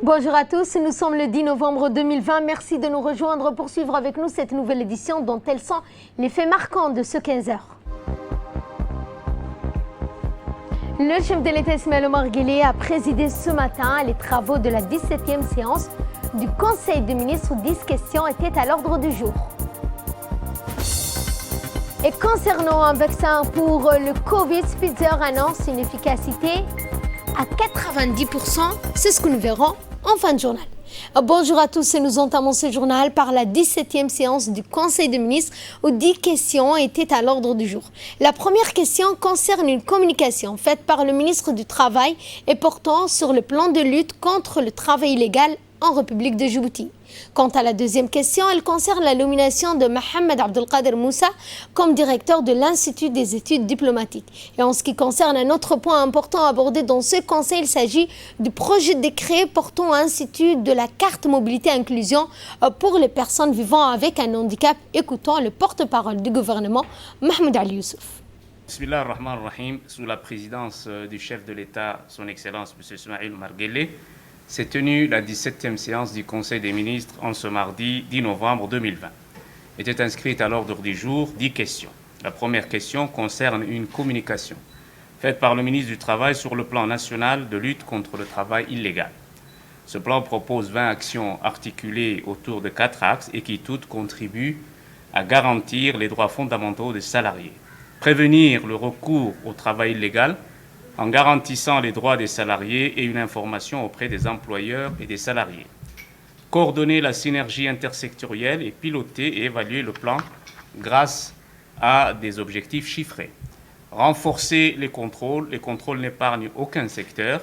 Bonjour à tous, nous sommes le 10 novembre 2020. Merci de nous rejoindre pour suivre avec nous cette nouvelle édition dont tels sont les faits marquants de ce 15h. Le chef de l'État Ismaël Omar Guelleh a présidé ce matin les travaux de la 17e séance du Conseil des ministres où 10 questions étaient à l'ordre du jour. Et concernant un vaccin pour le Covid, Pfizer annonce une efficacité à 90%. C'est ce que nous verrons en fin de journal. Bonjour à tous et nous entamons ce journal par la 17e séance du Conseil des ministres où 10 questions étaient à l'ordre du jour. La première question concerne une communication faite par le ministre du Travail et portant sur le plan de lutte contre le travail illégal en République de Djibouti. Quant à la deuxième question, elle concerne la nomination de Mohamed Abdelkader Moussa comme directeur de l'Institut des études diplomatiques. Et en ce qui concerne un autre point important abordé dans ce conseil, il s'agit du projet de décret portant institut de la carte mobilité inclusion pour les personnes vivant avec un handicap. Écoutons le porte-parole du gouvernement, Mahmoud Ali Youssouf. Bismillah ar-Rahman ar-Rahim, sous la présidence du chef de l'État, son Excellence M. Ismaël Omar Guelleh, s'est tenue la 17e séance du Conseil des ministres en ce mardi 10 novembre 2020. Était inscrite à l'ordre du jour 10 questions. La première question concerne une communication faite par le ministre du Travail sur le plan national de lutte contre le travail illégal. Ce plan propose 20 actions articulées autour de 4 axes et qui toutes contribuent à garantir les droits fondamentaux des salariés. Prévenir le recours au travail illégal en garantissant les droits des salariés et une information auprès des employeurs et des salariés. Coordonner la synergie intersectorielle et piloter et évaluer le plan grâce à des objectifs chiffrés. Renforcer les contrôles n'épargnent aucun secteur,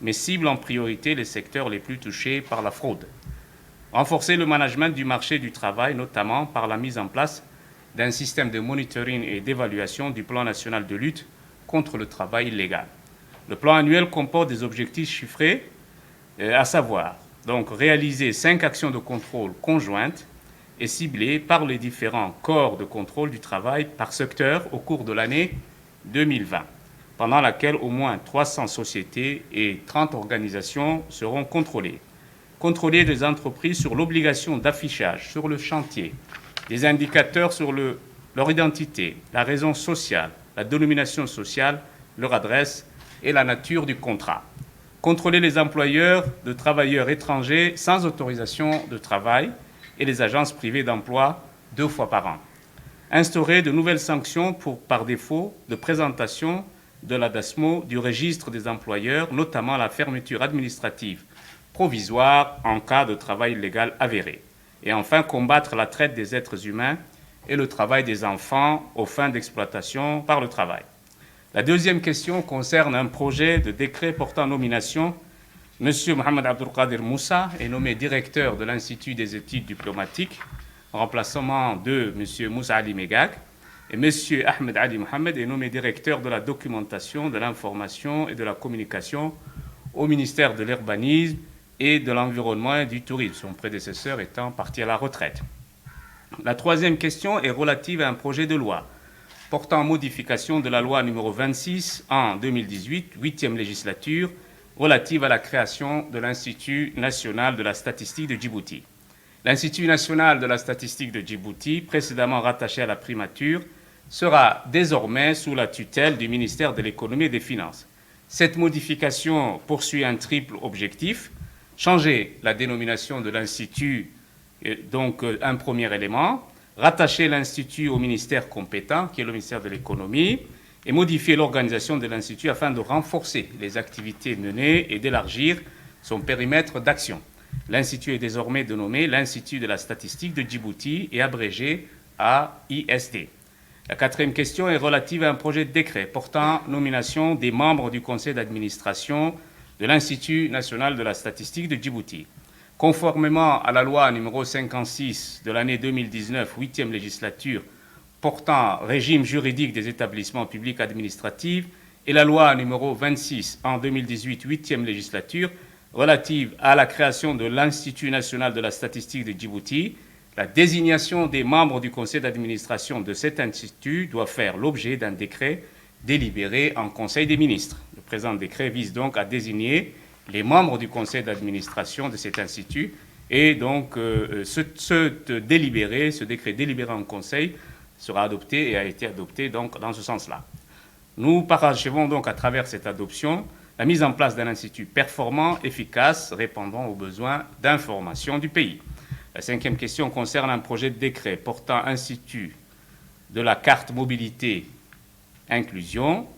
mais ciblent en priorité les secteurs les plus touchés par la fraude. Renforcer le management du marché du travail, notamment par la mise en place d'un système de monitoring et d'évaluation du plan national de lutte contre le travail illégal. Le plan annuel comporte des objectifs chiffrés, à savoir donc réaliser 5 actions de contrôle conjointes et ciblées par les différents corps de contrôle du travail par secteur au cours de l'année 2020, pendant laquelle au moins 300 sociétés et 30 organisations seront contrôlées. Contrôler les entreprises sur l'obligation d'affichage sur le chantier, des indicateurs sur leur identité, la raison sociale, la dénomination sociale, leur adresse et la nature du contrat. Contrôler les employeurs de travailleurs étrangers sans autorisation de travail et les agences privées d'emploi 2 fois par an. Instaurer de nouvelles sanctions par défaut de présentation de la DASMO du registre des employeurs, notamment la fermeture administrative provisoire en cas de travail illégal avéré. Et enfin, combattre la traite des êtres humains et le travail des enfants aux fins d'exploitation par le travail. La deuxième question concerne un projet de décret portant nomination. M. Mohamed Abdelkader Moussa est nommé directeur de l'Institut des études diplomatiques, en remplacement de M. Moussa Ali Megag, et M. Ahmed Ali Mohamed est nommé directeur de la documentation, de l'information et de la communication au ministère de l'Urbanisme et de l'Environnement et du Tourisme, son prédécesseur étant parti à la retraite. La troisième question est relative à un projet de loi portant modification de la loi numéro 26 en 2018, 8e législature, relative à la création de l'Institut national de la statistique de Djibouti. L'Institut national de la statistique de Djibouti, précédemment rattaché à la primature, sera désormais sous la tutelle du ministère de l'Économie et des Finances. Cette modification poursuit un triple objectif: changer la dénomination de l'Institut, donc un premier élément, rattacher l'Institut au ministère compétent, qui est le ministère de l'Économie, et modifier l'organisation de l'Institut afin de renforcer les activités menées et d'élargir son périmètre d'action. L'Institut est désormais dénommé l'Institut de la statistique de Djibouti et abrégé AISD. La quatrième question est relative à un projet de décret portant nomination des membres du conseil d'administration de l'Institut national de la statistique de Djibouti. Conformément à la loi numéro 56 de l'année 2019, 8e législature, portant régime juridique des établissements publics administratifs, et la loi numéro 26 en 2018, 8e législature, relative à la création de l'Institut national de la statistique de Djibouti, la désignation des membres du conseil d'administration de cet institut doit faire l'objet d'un décret délibéré en Conseil des ministres. Le présent décret vise donc à désigner les membres du conseil d'administration de cet institut. Et donc, ce décret délibéré en conseil sera adopté et a été adopté donc, dans ce sens-là. Nous parachevons donc à travers cette adoption la mise en place d'un institut performant, efficace, répondant aux besoins d'information du pays. La cinquième question concerne un projet de décret portant institut de la carte mobilité inclusion.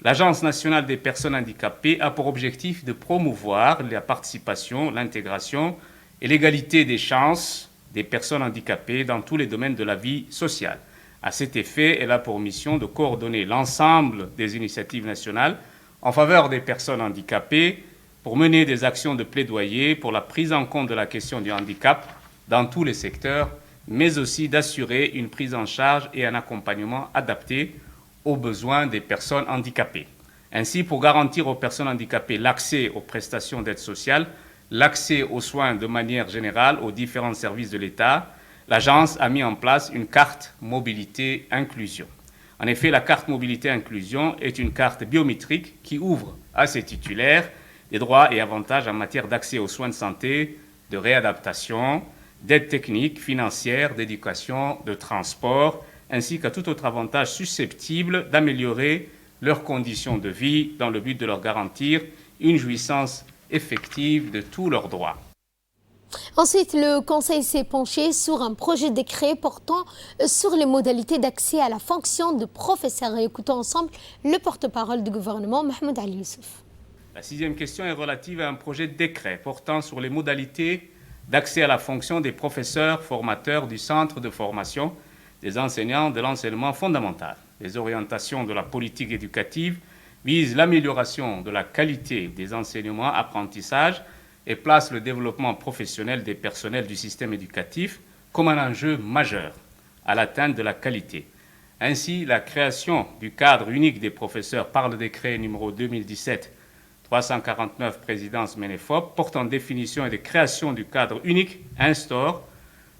L'Agence nationale des personnes handicapées a pour objectif de promouvoir la participation, l'intégration et l'égalité des chances des personnes handicapées dans tous les domaines de la vie sociale. À cet effet, elle a pour mission de coordonner l'ensemble des initiatives nationales en faveur des personnes handicapées pour mener des actions de plaidoyer pour la prise en compte de la question du handicap dans tous les secteurs, mais aussi d'assurer une prise en charge et un accompagnement adapté aux besoins des personnes handicapées. Ainsi, pour garantir aux personnes handicapées l'accès aux prestations d'aide sociale, l'accès aux soins de manière générale aux différents services de l'État, l'agence a mis en place une carte mobilité inclusion. En effet, la carte mobilité inclusion est une carte biométrique qui ouvre à ses titulaires des droits et avantages en matière d'accès aux soins de santé, de réadaptation, d'aide technique, financière, d'éducation, de transport, ainsi qu'à tout autre avantage susceptible d'améliorer leurs conditions de vie dans le but de leur garantir une jouissance effective de tous leurs droits. Ensuite, le Conseil s'est penché sur un projet de décret portant sur les modalités d'accès à la fonction de professeur. Écoutons ensemble le porte-parole du gouvernement, Mohamed Ali Youssouf. La sixième question est relative à un projet de décret portant sur les modalités d'accès à la fonction des professeurs formateurs du centre de formation des enseignants de l'enseignement fondamental. Les orientations de la politique éducative visent l'amélioration de la qualité des enseignements apprentissages et place le développement professionnel des personnels du système éducatif comme un enjeu majeur à l'atteinte de la qualité. Ainsi, la création du cadre unique des professeurs par le décret numéro 2017-349 présidence MENEFOP portant définition et de création du cadre unique instaure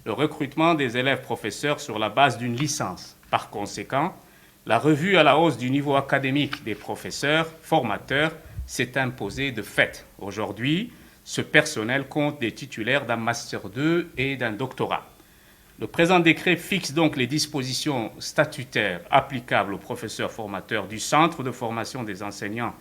le recrutement des élèves professeurs sur la base d'une licence. Par conséquent, la revue à la hausse du niveau académique des professeurs formateurs s'est imposée de fait. Aujourd'hui, ce personnel compte des titulaires d'un Master 2 et d'un doctorat. Le présent décret fixe donc les dispositions statutaires applicables aux professeurs formateurs du Centre de formation des enseignants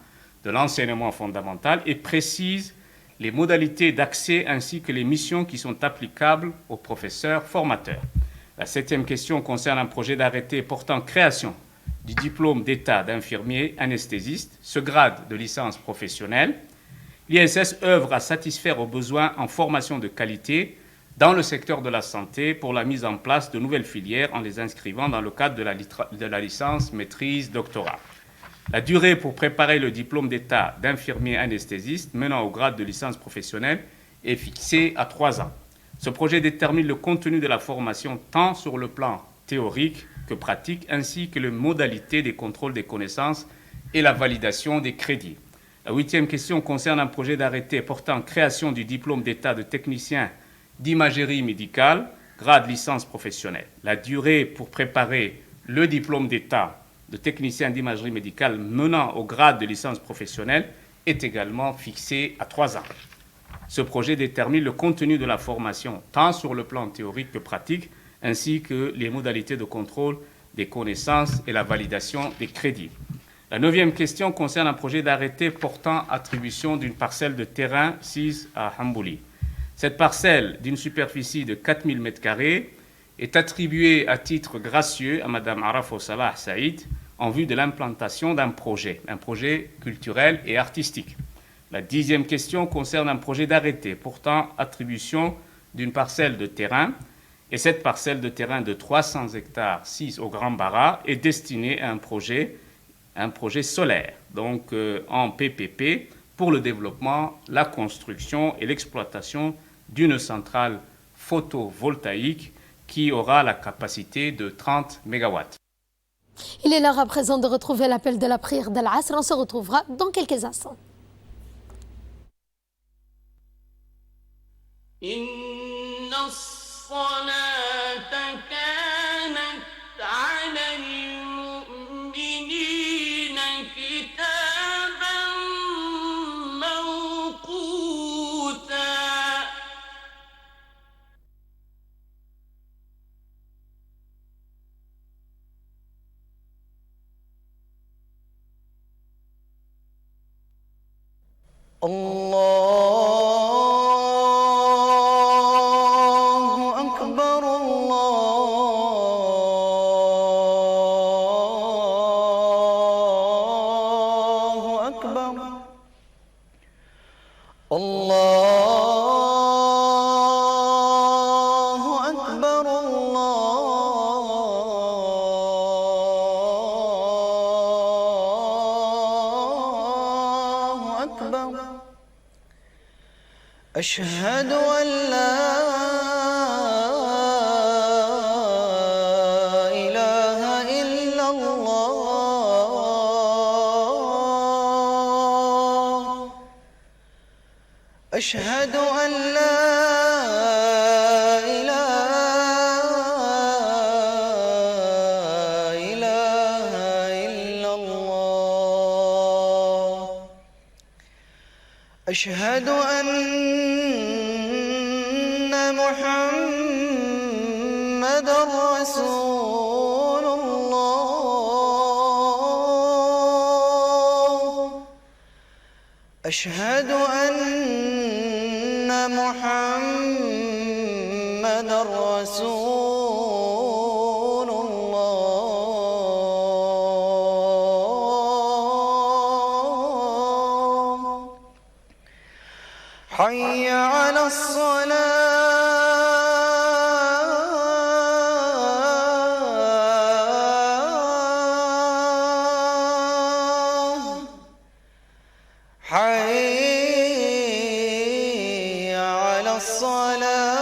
de l'enseignement fondamental et précise les modalités d'accès ainsi que les missions qui sont applicables aux professeurs formateurs. La septième question concerne un projet d'arrêté portant création du diplôme d'État d'infirmier anesthésiste, ce grade de licence professionnelle. L'ISS œuvre à satisfaire aux besoins en formation de qualité dans le secteur de la santé pour la mise en place de nouvelles filières en les inscrivant dans le cadre de la licence maîtrise doctorat. La durée pour préparer le diplôme d'État d'infirmier anesthésiste menant au grade de licence professionnelle est fixée à 3 ans. Ce projet détermine le contenu de la formation tant sur le plan théorique que pratique, ainsi que les modalités des contrôles des connaissances et la validation des crédits. La huitième question concerne un projet d'arrêté portant création du diplôme d'État de technicien d'imagerie médicale, grade licence professionnelle. La durée pour préparer le diplôme d'État de technicien d'imagerie médicale menant au grade de licence professionnelle est également fixée à 3 ans. Ce projet détermine le contenu de la formation, tant sur le plan théorique que pratique, ainsi que les modalités de contrôle des connaissances et la validation des crédits. La neuvième question concerne un projet d'arrêté portant attribution d'une parcelle de terrain sise à Hambouli. Cette parcelle, d'une superficie de 4000 m², est attribuée à titre gracieux à Mme Arafo Salah Saïd en vue de l'implantation d'un projet culturel et artistique. La 10e question concerne un projet d'arrêté portant attribution d'une parcelle de terrain. Et cette parcelle de terrain de 300 hectares, 6 au Grand Bara, est destinée à un projet solaire, donc en PPP, pour le développement, la construction et l'exploitation d'une centrale photovoltaïque qui aura la capacité de 30 MW. Il est l'heure à présent de retrouver l'appel de la prière d'Al-Asr. On se retrouvera dans quelques instants. الصلاة كانت على المؤمنين كتابا موقوتا الله أكبر الله أكبر الله أكبر الله أكبر أشهد أن لا إله إلا الله أشهد أن لا إله إلا الله أشهد أن محمد رسول الله أشهد أن محمد رسول الله حي على الصلاة حي على الصلاة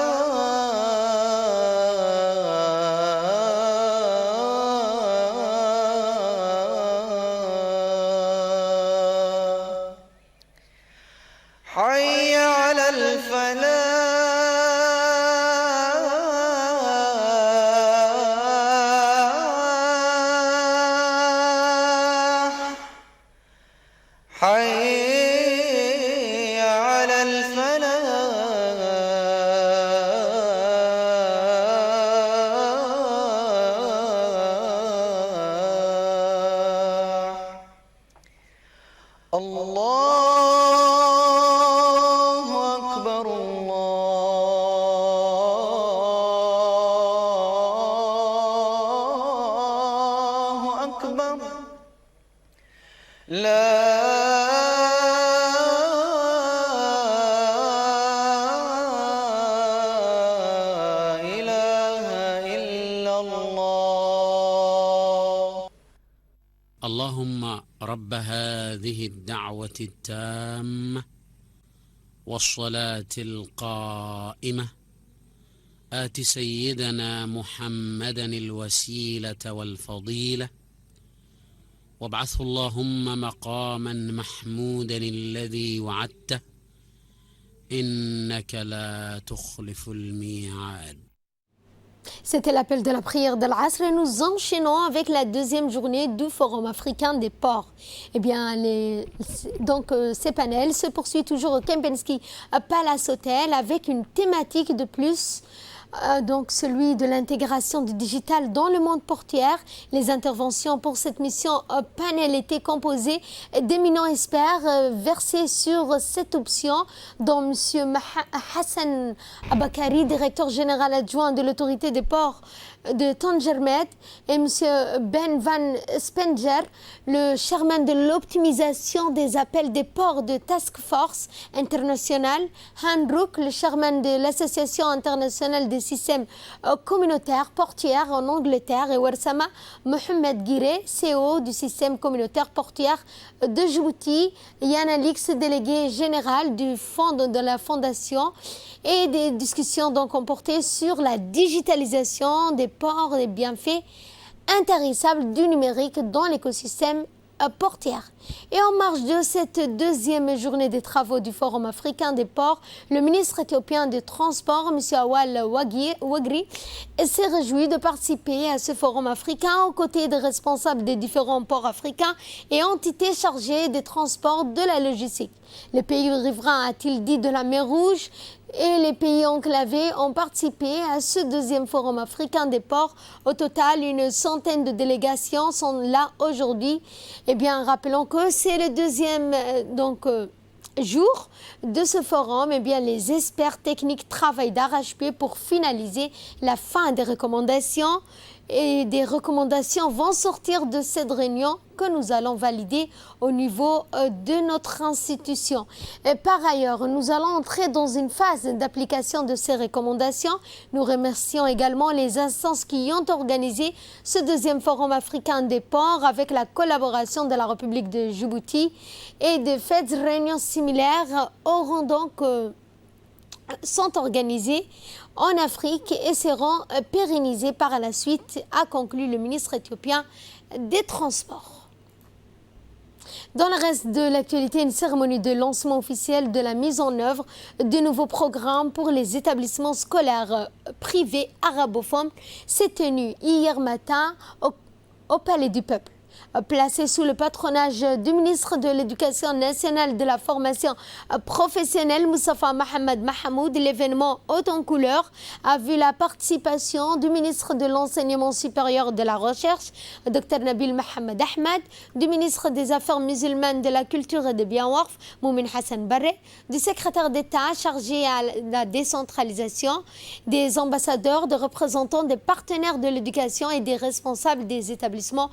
حي على الفلاح حي على الفلاح الله أكبر الله أكبر لا إله إلا الله اللهم رب هذه الدعوة التامة والصلاة القائمة آت سيدنا محمدا الوسيلة والفضيلة وابعثه اللهم مقاما محمودا الذي وعدته إنك لا تخلف الميعاد. C'était l'appel de la prière de l'Asr et nous enchaînons avec la deuxième journée du Forum africain des ports. Eh bien, ces panels se poursuivent toujours au Kempinski Palace Hotel avec une thématique de plus. Donc celui de l'intégration du digital dans le monde portuaire. Les interventions pour cette mission panel étaient composées d'éminents experts versés sur cette option, dont M. Hassan Abakari, directeur général adjoint de l'autorité des ports de Tangermet, et M. Ben Van Spenger, le chairman de l'optimisation des appels des ports de Task Force International, Han Rook, le chairman de l'Association internationale des systèmes communautaires portuaires en Angleterre, et Warsama Mohamed Guiré, CEO du système communautaire portuaire de Djibouti, Yann Alix, délégué général du fond de la fondation, et des discussions donc ont porté sur la digitalisation des ports et des bienfaits intarissables du numérique dans l'écosystème portière. Et en marge de cette deuxième journée des travaux du Forum africain des ports, le ministre éthiopien des Transports, M. Awal Wagri, s'est réjoui de participer à ce Forum africain aux côtés des responsables des différents ports africains et entités chargées des transports de la logistique. Les pays riverains, a-t-il dit, de la mer Rouge et les pays enclavés ont participé à ce deuxième Forum africain des ports. Au total, une centaine de délégations sont là aujourd'hui. Eh bien, rappelons que c'est le deuxième jour de ce forum, eh bien, les experts techniques travaillent d'arrache-pied pour finaliser la fin des recommandations. Et des recommandations vont sortir de cette réunion que nous allons valider au niveau de notre institution. Et par ailleurs, nous allons entrer dans une phase d'application de ces recommandations. Nous remercions également les instances qui ont organisé ce deuxième forum africain des ports avec la collaboration de la République de Djibouti et de fêtes réunions similaires auront donc sont organisées en Afrique et seront pérennisées par la suite, a conclu le ministre éthiopien des Transports. Dans le reste de l'actualité, une cérémonie de lancement officiel de la mise en œuvre de nouveaux programmes pour les établissements scolaires privés arabophones s'est tenue hier matin au Palais du Peuple. Placé sous le patronage du ministre de l'Éducation nationale et de la formation professionnelle, Moustapha Mohamed Mahamoud, l'événement haut en couleur a vu la participation du ministre de l'Enseignement supérieur et de la Recherche, Dr Nabil Mohamed Ahmed, du ministre des Affaires musulmanes, de la Culture et des Biens Waqf, Moumin Hassan Barre, du secrétaire d'État chargé à la décentralisation, des ambassadeurs, des représentants des partenaires de l'éducation et des responsables des établissements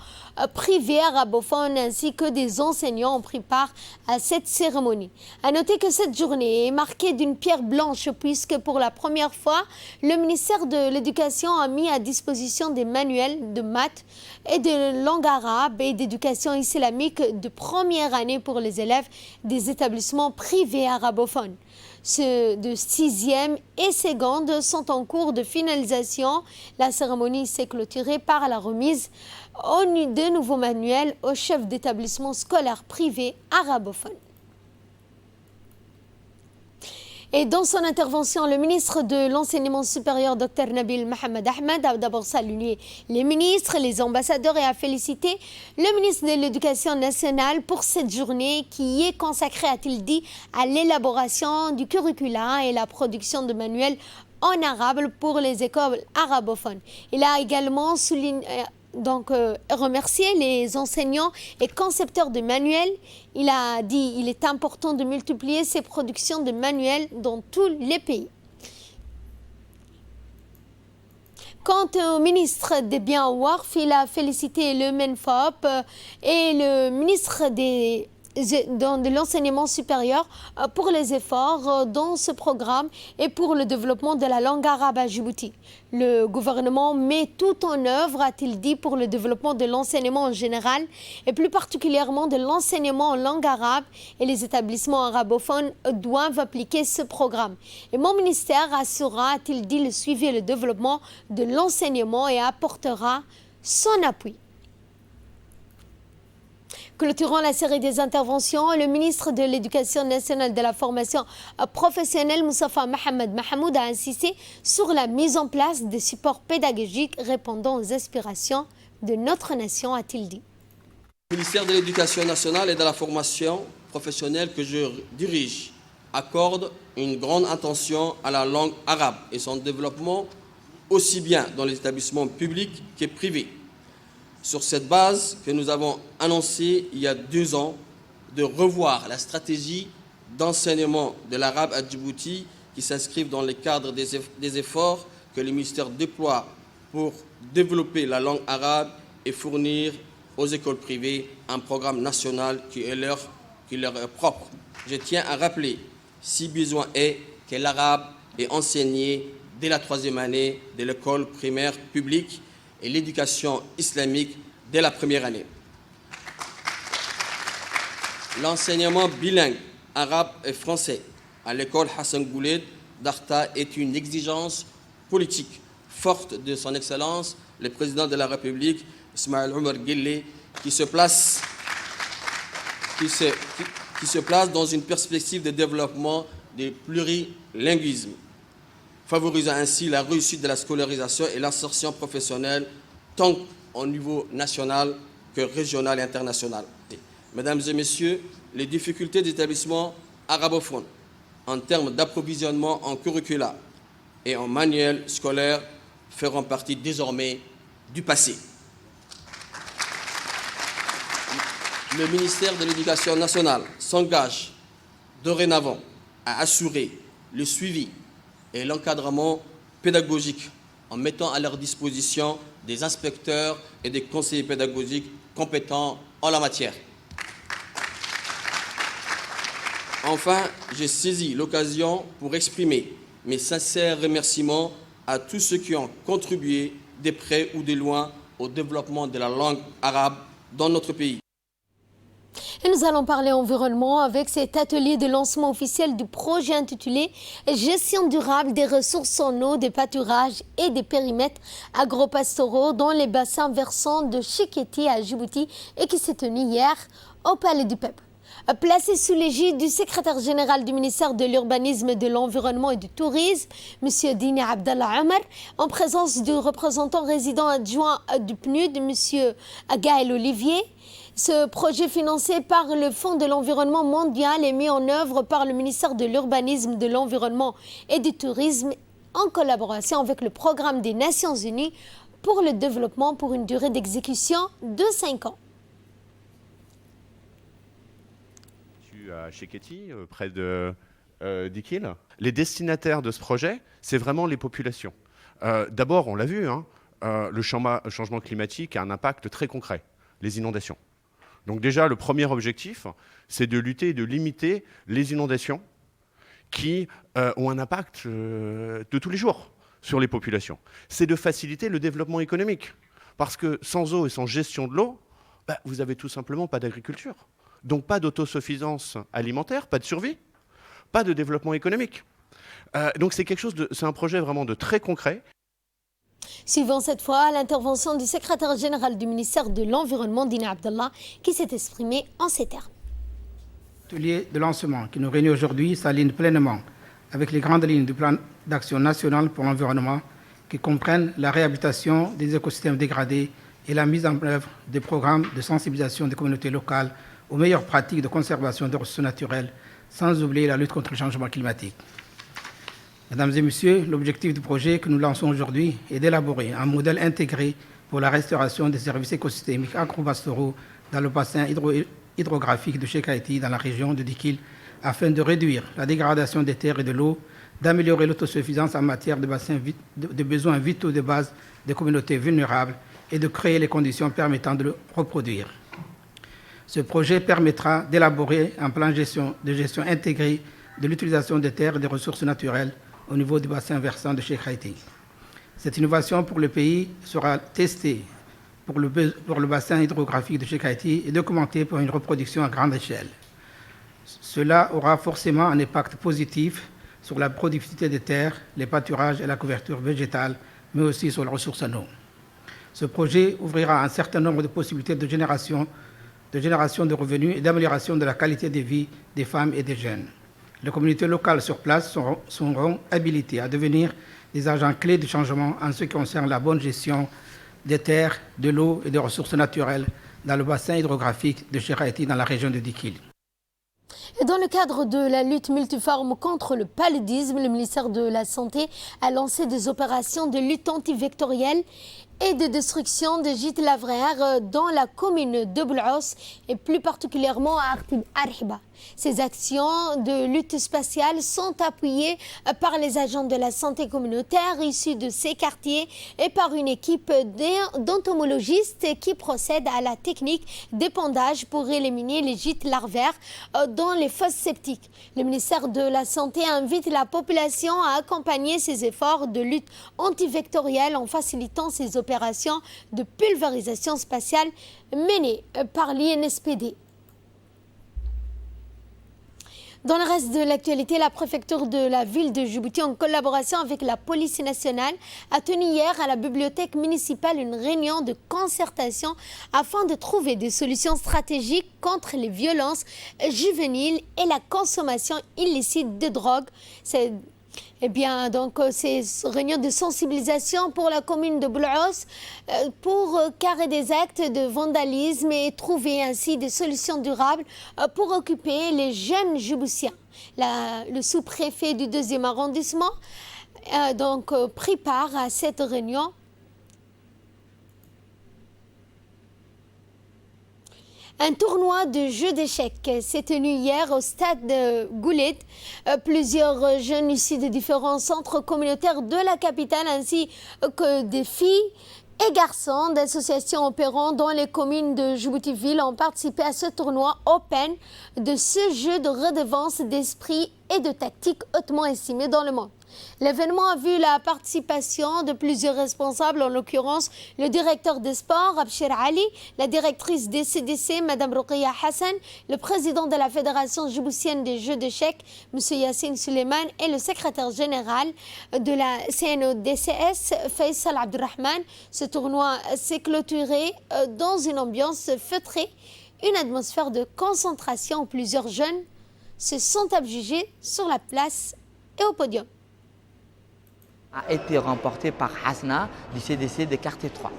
privés arabophones ainsi que des enseignants ont pris part à cette cérémonie. À noter que cette journée est marquée d'une pierre blanche puisque pour la première fois, le ministère de l'Éducation a mis à disposition des manuels de maths et de langue arabe et d'éducation islamique de première année pour les élèves des établissements privés arabophones. Ceux de 6e et seconde sont en cours de finalisation. La cérémonie s'est clôturée par la remise de nouveaux manuels aux chefs d'établissements scolaires privés arabophones. Et dans son intervention, le ministre de l'Enseignement supérieur, Dr Nabil Mohamed Ahmed, a d'abord salué les ministres, les ambassadeurs et a félicité le ministre de l'Éducation nationale pour cette journée qui est consacrée, a-t-il dit, à l'élaboration du curricula et la production de manuels en arabe pour les écoles arabophones. Il a également remercié les enseignants et concepteurs de manuels. Il a dit qu'il est important de multiplier ces productions de manuels dans tous les pays. Quant au ministre des Biens Waqf, il a félicité le MENFOP et le ministre de l'enseignement supérieur pour les efforts dans ce programme et pour le développement de la langue arabe à Djibouti. Le gouvernement met tout en œuvre, a-t-il dit, pour le développement de l'enseignement en général et plus particulièrement de l'enseignement en langue arabe et les établissements arabophones doivent appliquer ce programme. Et mon ministère assurera, a-t-il dit, le suivi et le développement de l'enseignement et apportera son appui. Clôturant la série des interventions, le ministre de l'Éducation nationale et de la formation professionnelle, Moustapha Mohamed Mahamoud, a insisté sur la mise en place des supports pédagogiques répondant aux aspirations de notre nation, a-t-il dit. Le ministère de l'Éducation nationale et de la formation professionnelle que je dirige accorde une grande attention à la langue arabe et son développement aussi bien dans les établissements publics que privés. Sur cette base que nous avons annoncé il y a 2 ans de revoir la stratégie d'enseignement de l'arabe à Djibouti qui s'inscrivent dans le cadre des efforts que le ministère déploie pour développer la langue arabe et fournir aux écoles privées un programme national qui leur est propre. Je tiens à rappeler, si besoin est, que l'arabe est enseigné dès la 3e année de l'école primaire publique et l'éducation islamique dès la 1re année. L'enseignement bilingue arabe et français à l'école Hassan Gouled d'Arta est une exigence politique forte de son Excellence, le président de la République, Ismaël Omar Guelleh, qui se place dans une perspective de développement du plurilinguisme, favorisant ainsi la réussite de la scolarisation et l'insertion professionnelle tant au niveau national que régional et international. Mesdames et messieurs, les difficultés des établissements arabophones en termes d'approvisionnement en curricula et en manuels scolaires feront partie désormais du passé. Le ministère de l'Éducation nationale s'engage dorénavant à assurer le suivi et l'encadrement pédagogique en mettant à leur disposition des inspecteurs et des conseillers pédagogiques compétents en la matière. Enfin, j'ai saisi l'occasion pour exprimer mes sincères remerciements à tous ceux qui ont contribué de près ou de loin au développement de la langue arabe dans notre pays. Et nous allons parler environnement avec cet atelier de lancement officiel du projet intitulé Gestion durable des ressources en eau, des pâturages et des périmètres agropastoraux dans les bassins versants de Cheketi à Djibouti et qui s'est tenu hier au Palais du Peuple. Placé sous l'égide du secrétaire général du ministère de l'Urbanisme, de l'Environnement et du Tourisme, M. Dini Abdallah Omar, en présence du représentant résident adjoint du PNUD, M. Gaël Olivier. Ce projet financé par le Fonds de l'Environnement mondial est mis en œuvre par le ministère de l'Urbanisme, de l'Environnement et du Tourisme en collaboration avec le Programme des Nations Unies pour le développement pour une durée d'exécution de 5 ans. À Cheketi, près de d'Ikil. Les destinataires de ce projet, c'est vraiment les populations. D'abord, on l'a vu, le changement climatique a un impact très concret, les inondations. Donc déjà, le premier objectif, c'est de lutter et de limiter les inondations qui ont un impact de tous les jours sur les populations. C'est de faciliter le développement économique. Parce que sans eau et sans gestion de l'eau, vous n'avez tout simplement pas d'agriculture. Donc pas d'autosuffisance alimentaire, pas de survie, pas de développement économique. Donc c'est un projet vraiment de très concret. Suivant cette fois l'intervention du secrétaire général du ministère de l'Environnement, Dini Abdallah, qui s'est exprimé en ces termes. L'atelier de lancement qui nous réunit aujourd'hui s'aligne pleinement avec les grandes lignes du plan d'action national pour l'environnement qui comprennent la réhabilitation des écosystèmes dégradés et la mise en œuvre des programmes de sensibilisation des communautés locales aux meilleures pratiques de conservation des ressources naturelles, sans oublier la lutte contre le changement climatique. Mesdames et messieurs, l'objectif du projet que nous lançons aujourd'hui est d'élaborer un modèle intégré pour la restauration des services écosystémiques agropastoraux dans le bassin hydrographique de Cheketi, dans la région de Dikil, afin de réduire la dégradation des terres et de l'eau, d'améliorer l'autosuffisance en matière de besoins vitaux de base des communautés vulnérables et de créer les conditions permettant de le reproduire. Ce projet permettra d'élaborer un plan de gestion intégré de l'utilisation des terres et des ressources naturelles au niveau du bassin versant de Cheketi. Cette innovation pour le pays sera testée pour le bassin hydrographique de Cheketi et documentée pour une reproduction à grande échelle. Cela aura forcément un impact positif sur la productivité des terres, les pâturages et la couverture végétale, mais aussi sur les ressources en eau. Ce projet ouvrira un certain nombre de possibilités de génération de revenus et d'amélioration de la qualité de vie des femmes et des jeunes. Les communautés locales sur place seront habilitées à devenir des agents clés du changement en ce qui concerne la bonne gestion des terres, de l'eau et des ressources naturelles dans le bassin hydrographique de Cheketi dans la région de Dikil. Et dans le cadre de la lutte multiforme contre le paludisme, le ministère de la Santé a lancé des opérations de lutte antivectorielle et de destruction de gîtes labraires dans la commune de Boulos et plus particulièrement à Arhiba. Ces actions de lutte spatiale sont appuyées par les agents de la santé communautaire issus de ces quartiers et par une équipe d'entomologistes qui procède à la technique d'épandage pour éliminer les gîtes larvaires dans les fosses septiques. Le ministère de la Santé invite la population à accompagner ces efforts de lutte antivectorielle en facilitant ces opérations de pulvérisation spatiale menées par l'INSPD. Dans le reste de l'actualité, la préfecture de la ville de Djibouti, en collaboration avec la police nationale, a tenu hier à la bibliothèque municipale une réunion de concertation afin de trouver des solutions stratégiques contre les violences juvéniles et la consommation illicite de drogue. Ces réunions de sensibilisation pour la commune de Boulos pour carrer des actes de vandalisme et trouver ainsi des solutions durables pour occuper les jeunes Djiboutiens. Le sous-préfet du 2e arrondissement a donc pris part à cette réunion. Un tournoi de jeux d'échecs s'est tenu hier au stade de Goulet. Plusieurs jeunes issus de différents centres communautaires de la capitale ainsi que des filles et garçons d'associations opérant dans les communes de Djibouti-Ville ont participé à ce tournoi open de ce jeu de redevance d'esprit et de tactique hautement estimé dans le monde. L'événement a vu la participation de plusieurs responsables, en l'occurrence le directeur des sports, Abshir Ali, la directrice des CDC, Mme Ruqayya Hassan, le président de la Fédération djiboutienne des jeux d'échecs, M. Yassine Suleiman, et le secrétaire général de la CNODCS, Faisal Abdurrahman. Ce tournoi s'est clôturé dans une ambiance feutrée, une atmosphère de concentration où plusieurs jeunes se sont abjugés sur la place et au podium. A été remporté par Hasna du CDC de quartier 3.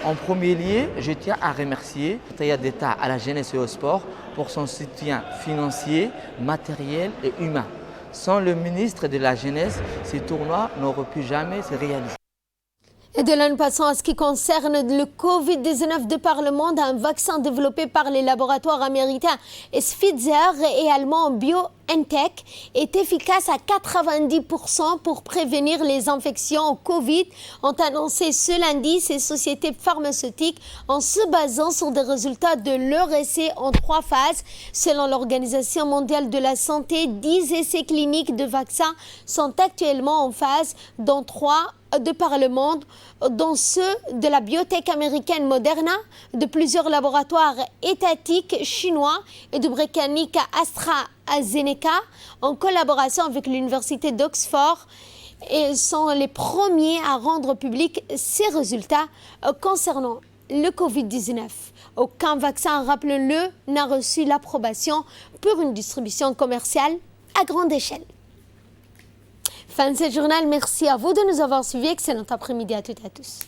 En premier lieu, je tiens à remercier le secrétariat d'État à la jeunesse et au sport pour son soutien financier, matériel et humain. Sans le ministre de la Jeunesse, ces tournois n'auraient pu jamais se réaliser. Et de là, nous passons à ce qui concerne le Covid-19 de par le monde. Un vaccin développé par les laboratoires américains Pfizer et allemands BioNTech est efficace à 90% pour prévenir les infections au Covid, ont annoncé ce lundi ces sociétés pharmaceutiques en se basant sur des résultats de leur essai en 3 phases. Selon l'Organisation mondiale de la santé, 10 essais cliniques de vaccins sont actuellement en phase dans 3 de par le monde, dont ceux de la biotech américaine Moderna, de plusieurs laboratoires étatiques chinois et de Britannique AstraZeneca, en collaboration avec l'Université d'Oxford, et sont les premiers à rendre publics ces résultats concernant le Covid-19. Aucun vaccin, rappelons-le, n'a reçu l'approbation pour une distribution commerciale à grande échelle. Fin de ce journal, merci à vous de nous avoir suivis. Excellent après-midi à toutes et à tous.